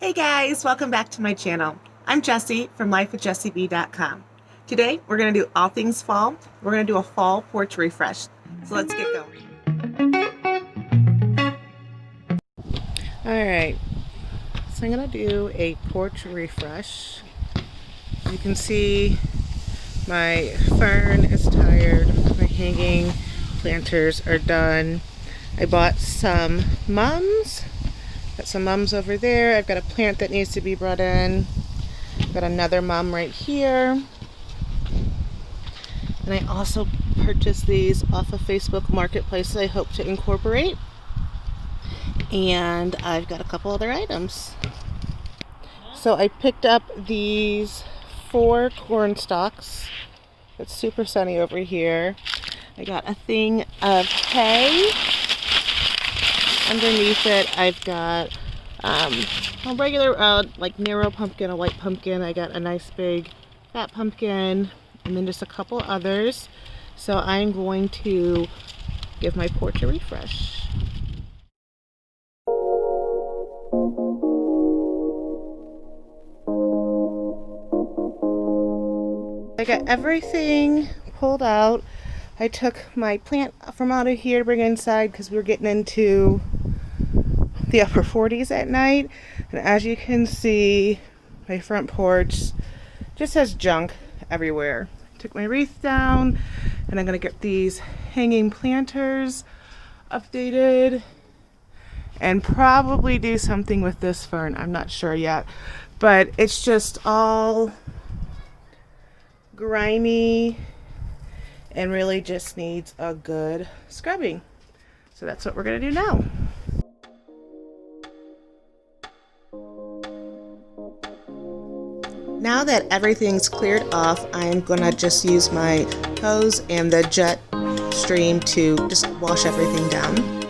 Hey guys, welcome back to my channel. I'm Jessie from lifewithJessieB.com. Today we're going to do all things fall. We're going to do a fall porch refresh. So let's get going. Alright, so I'm going to do a porch refresh. You can see my fern is tired, my hanging planters are done. I bought some mums. Got some mums over there. I've got a plant that needs to be brought in. Got another mum right here. And I also purchased these off of Facebook Marketplace that I hope to incorporate. And I've got a couple other items. So I picked up these 4 corn stalks. It's super sunny over here. I got a thing of hay. Underneath it, I've got a regular, like narrow pumpkin, a white pumpkin. I got a nice big fat pumpkin, and then just a couple others. So I'm going to give my porch a refresh. I got everything pulled out. I took my plant from out of here to bring it inside because we were getting into the upper 40s at night. And as you can see, my front porch just has junk everywhere. Took my wreath down, and I'm going to get these hanging planters updated and probably do something with this fern. I'm not sure yet, but it's just all grimy and really just needs a good scrubbing. So that's what we're going to do now. Now that everything's cleared off, I'm going to just use my hose and the jet stream to just wash everything down.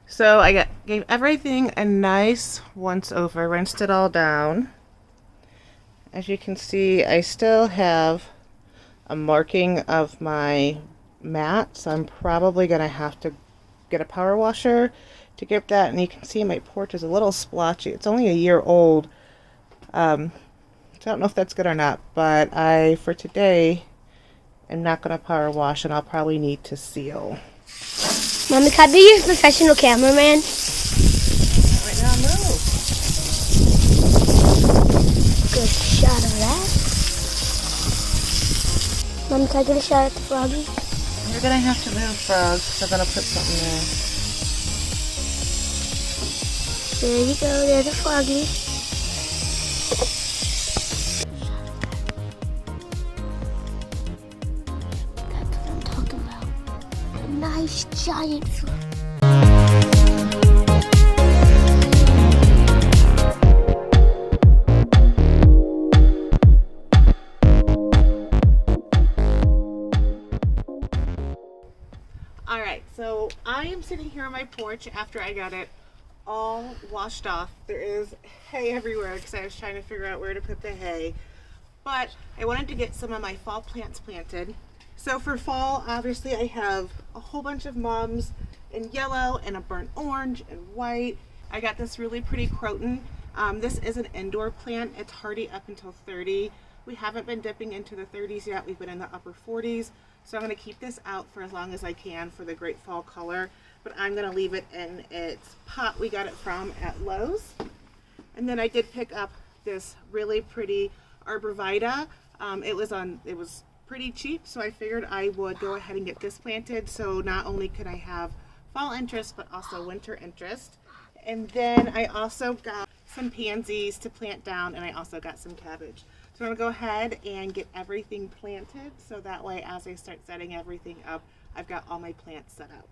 So I gave everything a nice once over, rinsed it all down. As you can see, I still have a marking of my mat, so I'm probably going to have to get a power washer to get that. And you can see my porch is a little splotchy. It's only a year old, so I don't know if that's good or not, but for today, I'm not going to power wash, and I'll probably need to seal. Mommy, can I be your professional cameraman? Right now, move. Good shot of that. Mommy, can I get a shot at the froggy? You're going to have to move, Frog, because I'm going to put something there. There you go, there's a froggy. That's what I'm talking about. A nice giant frog. Alright, so I am sitting here on my porch after I got it all washed off. There is hay everywhere because I was trying to figure out where to put the hay. But I wanted to get some of my fall plants planted. So for fall, obviously I have a whole bunch of mums in yellow and a burnt orange and white. I got this really pretty croton. This is an indoor plant. It's hardy up until 30. We haven't been dipping into the 30s yet. We've been in the upper 40s. So I'm going to keep this out for as long as I can for the great fall color. But I'm going to leave it in its pot we got it from at Lowe's. And then I did pick up this really pretty arborvitae. It was pretty cheap, so I figured I would go ahead and get this planted. So not only could I have fall interest, but also winter interest. And then I also got some pansies to plant down, and I also got some cabbage. So I'm going to go ahead and get everything planted, so that way as I start setting everything up, I've got all my plants set out.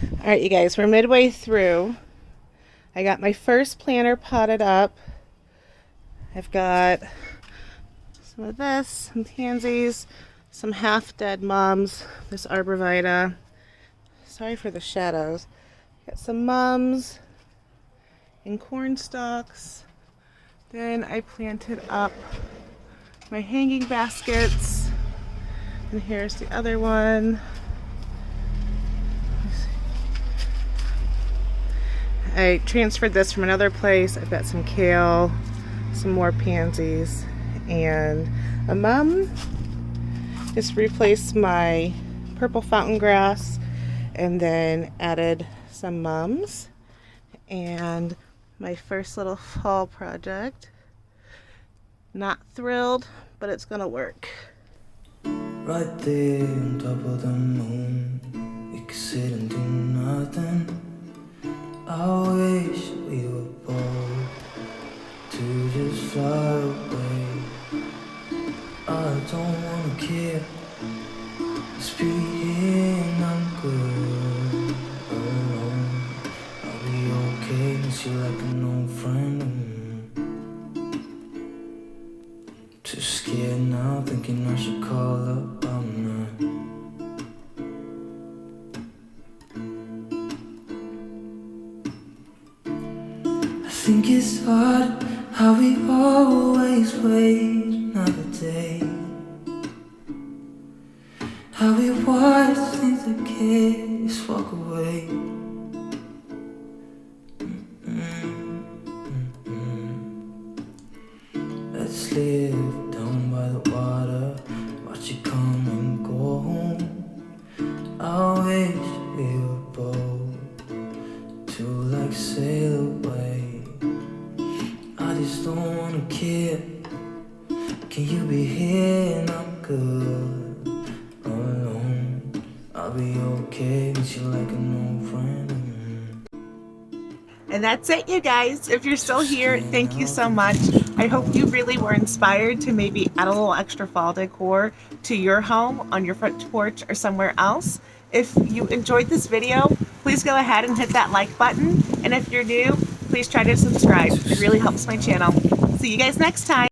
All right, you guys, we're midway through. I got my first planter potted up. I've got some of this, some pansies, some half-dead mums, this arborvitae. Sorry for the shadows. Got some mums and corn stalks. Then I planted up my hanging baskets. And here's the other one. I transferred this from another place. I've got some kale, some more pansies, and a mum just replaced my purple fountain grass and then added some mums. And my first little fall project. Not thrilled, but it's gonna work. Right there on top of the moon, we could sit and do nothing. I wish we were bold to just fly away. I don't wanna care, just be here and I'm good alone. I'll be okay, miss you like an old friend. Too scared now, thinking I should call up, I'm not. I think it's hard how we always wait another day. How we watch things that can't just walk away. Let's live down by the water, watch it come and go home. I wish we were bold to like sail away. I just don't wanna care. Can you be here and I'm good alone? I'll be okay, miss you like an old friend. And that's it, you guys. If you're still here, thank you so much. I hope you really were inspired to maybe add a little extra fall decor to your home, on your front porch, or somewhere else. If you enjoyed this video, please go ahead and hit that like button. And if you're new, please try to subscribe. It really helps my channel. See you guys next time.